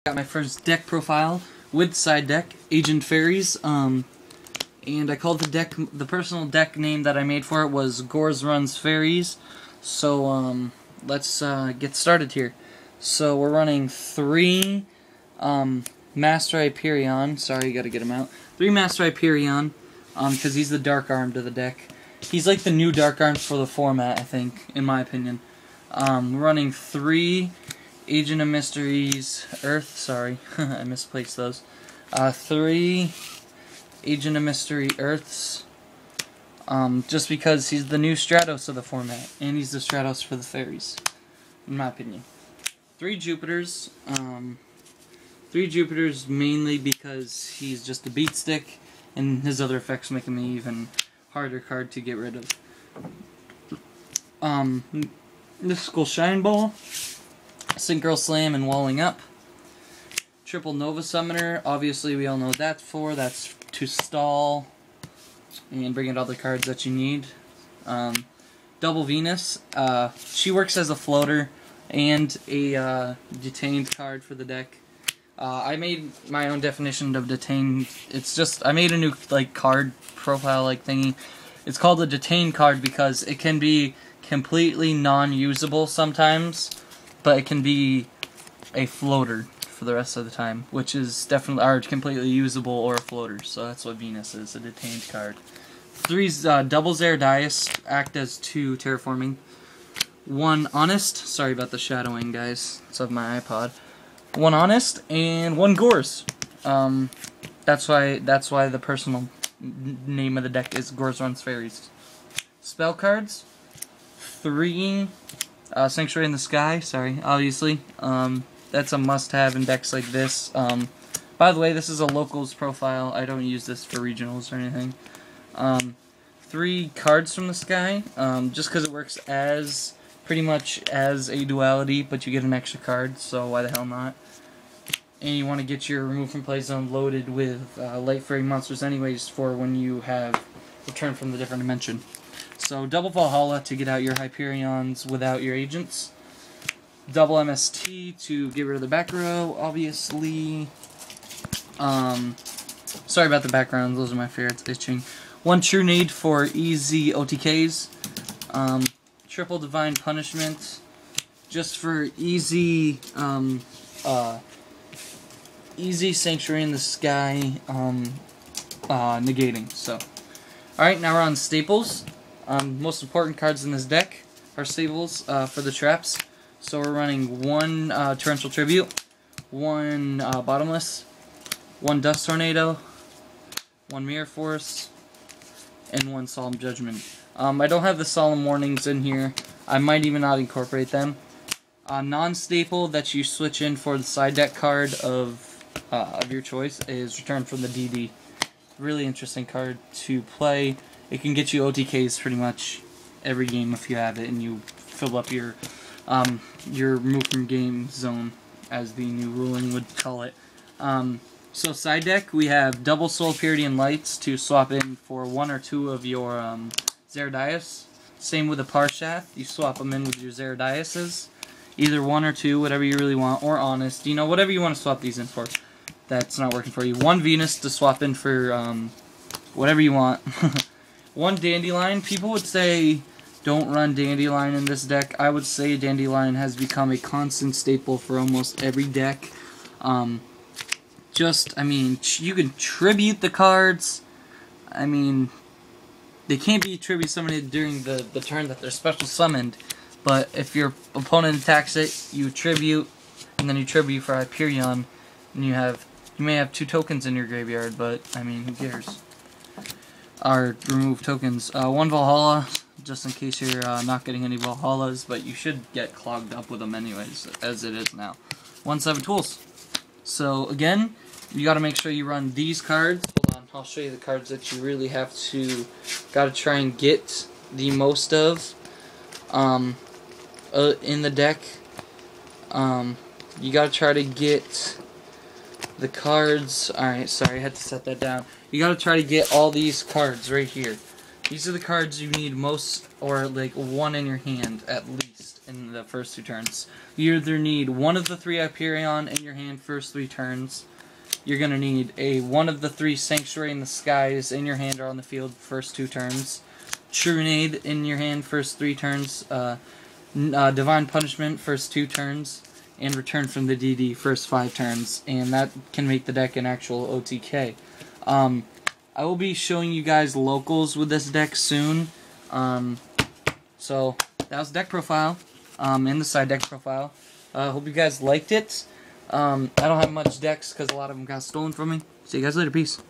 Got my first deck profile with side deck, Agent Fairies, and I called the personal deck name that I made for it was Gors Runs Fairies. So let's get started here. So we're running 3 Master Hyperion. Sorry, gotta get him out. 3 Master Hyperion, because he's the dark arm to the deck. He's like the new dark arms for the format, I think, in my opinion. We're running 3 Agent of Mysteries Earth, sorry, I misplaced those. 3 Agent of Mystery Earths, just because he's the new Stratos of the format, and he's the Stratos for the fairies, in my opinion. 3 Jupiters, 3 Jupiters mainly because he's just a beat stick, and his other effects make him an even harder card to get rid of. Mystical Shine Ball, Synchro Slam and Walling Up. Triple Nova Summoner, obviously we all know what that's for. That's to stall and bring in all the cards that you need. Double Venus, she works as a floater and a detained card for the deck. I made my own definition of detained. It's just, I made a new card profile thingy. It's called a detained card because it can be completely non-usable sometimes, but it can be a floater for the rest of the time, which is definitely completely usable or a floater. So that's what Venus is, a detained card. 3's double Zeradias, act as 2 terraforming. 1 Honest, sorry about the shadowing, guys, it's of my iPod. 1 Honest and 1 Gors. That's why the personal name of the deck is Gors Runs Fairies. Spell cards. 3 Sanctuary in the Sky, sorry, obviously. That's a must-have in decks like this. By the way, this is a locals profile. I don't use this for regionals or anything. 3 Cards from the Sky, just because it works as pretty much as a duality, but you get an extra card, so why the hell not? And you want to get your Remove from Play Zone loaded with Light Fairy monsters anyways for when you have Return from the Different Dimension. So double Valhalla to get out your Hyperions without your agents. Double MST to get rid of the back row, obviously. Sorry about the background, those are my favorites itching. 1 True Need for easy OTKs. Triple Divine Punishment, just for easy, easy Sanctuary in the Sky, negating. So, alright, now we're on staples. Most important cards in this deck are staples for the traps. So we're running 1 Torrential Tribute, 1 Bottomless, 1 Dust Tornado, 1 Mirror Force, and 1 Solemn Judgment. I don't have the Solemn Warnings in here. I might even not incorporate them. Non-staple that you switch in for the side deck card of your choice is Return from the DD. Really interesting card to play. It can get you OTKs pretty much every game if you have it, and you fill up your remove from game zone, as the new ruling would call it. So side deck, we have double Soul Purity and Lights to swap in for 1 or 2 of your Zeradias. Same with the Parshath, you swap them in with your Zeradiases. Either 1 or 2, whatever you really want, or Honest, you know, whatever you want to swap these in for. That's not working for you. 1 Venus to swap in for whatever you want. 1 Dandelion. People would say don't run Dandelion in this deck. I would say Dandelion has become a constant staple for almost every deck. I mean, you can tribute the cards. I mean, they can't be tribute summoned during the turn that they're special summoned. But if your opponent attacks it, you tribute, and then you tribute for Hyperion, and you may have 2 tokens in your graveyard, but I mean, who cares? Or remove tokens. 1 Valhalla, just in case you're not getting any Valhallas, but you should get clogged up with them anyways, as it is now. 1 7 Tools. So again, you got to make sure you run these cards. Hold on, I'll show you the cards that you really have to, got to try and get the most of in the deck. You got to try to get the cards. Alright, sorry, I had to set that down. You gotta try to get all these cards right here. These are the cards you need most, or like 1 in your hand at least. in the first 2 turns. You either need one of the 3 Hyperion in your hand first 3 turns. You're going to need one of the 3 Sanctuary in the Skies in your hand or on the field first 2 turns. Trunade in your hand first 3 turns. Divine Punishment first 2 turns. And Return from the DD first 5 turns. And that can make the deck an actual OTK. I will be showing you guys locals with this deck soon. So that was deck profile, and the side deck profile. Hope you guys liked it. I don't have much decks because a lot of them got stolen from me. See you guys later. Peace.